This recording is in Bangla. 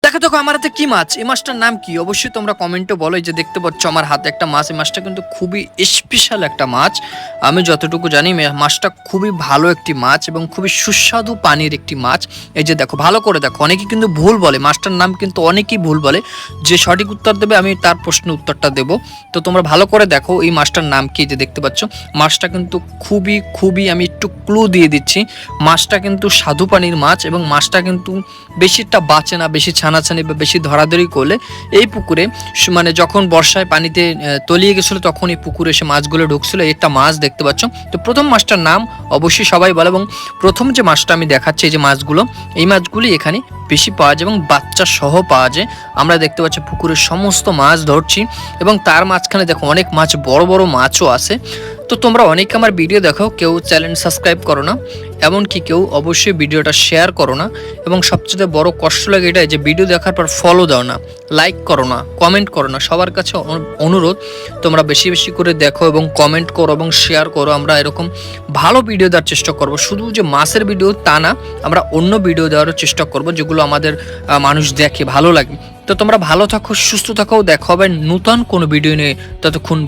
দেখো দেখো আমার হাতে কি মাছ, এই মাছটার নাম কি অবশ্যই তোমরা কমেন্টে বলো। এই যে দেখতে পাচ্ছ আমার হাতে একটা মাছ, এই মাছটা কিন্তু খুবই স্পেশাল একটা মাছ। আমি যতটুকু জানি মাছটা খুবই ভালো একটি মাছ এবং খুবই সুস্বাদু পানির একটি মাছ। এই যে দেখো ভালো করে দেখো, অনেকে কিন্তু ভুল বলে মাছটার নাম, কিন্তু অনেকেই ভুল বলে। যে সঠিক উত্তর দেবে আমি তার প্রশ্নের উত্তরটা দেবো। তো তোমরা ভালো করে দেখো এই মাছটার নাম কি। যে দেখতে পাচ্ছ মাছটা কিন্তু খুবই খুবই, আমি একটু ক্লু দিয়ে দিচ্ছি, মাছটা কিন্তু স্বাদু পানির মাছ এবং মাছটা কিন্তু বেশিটা বাঁচে না, বেশি ছানাছানি বা বেশি ধরাধরি করলে এই পুকুরে মানে যখন বর্ষায় পানিতে তলিয়ে গেছিলো তখন এই পুকুরে এসে মাছগুলো ঢুকছিল। একটা মাছ দেখতে পাচ্ছ। তো প্রথম মাছটার নাম অবশ্যই সবাই বলে, এবং প্রথম যে মাছটা আমি দেখাচ্ছি এই যে মাছগুলো, এই মাছগুলি এখানে বেশি পাওয়া যায় এবং বাচ্চা সহ পাওয়া যায়। আমরা দেখতে পাচ্ছি পুকুরের সমস্ত মাছ ধরছি এবং তার মাঝখানে দেখো অনেক মাছ, বড় বড় মাছও আছে। তো তোমরা অনেকে আমার ভিডিও দেখো, কেউ চ্যানেল সাবস্ক্রাইব করো না, এমনকি কেউ অবশ্যই ভিডিওটা শেয়ার করো না, এবং সবচেয়ে বড় কষ্ট লাগে এটাই যে ভিডিও দেখার পর ফলো দাও না, লাইক করো না, কমেন্ট করো না। সবার কাছে অনুরোধ তোমরা বেশি বেশি করে দেখো এবং কমেন্ট করো এবং শেয়ার করো। আমরা এরকম ভালো ভিডিও দেওয়ার চেষ্টা করব, শুধু যে মাছের ভিডিও তা না, আমরা অন্য ভিডিও দেওয়ারও চেষ্টা করব যেগুলো আমাদের মানুষ দেখে ভালো লাগে। তো তোমরা ভালো থাকো, সুস্থ থাকো, দেখা হবে নতুন কোনো ভিডিও নিয়ে। ততক্ষণ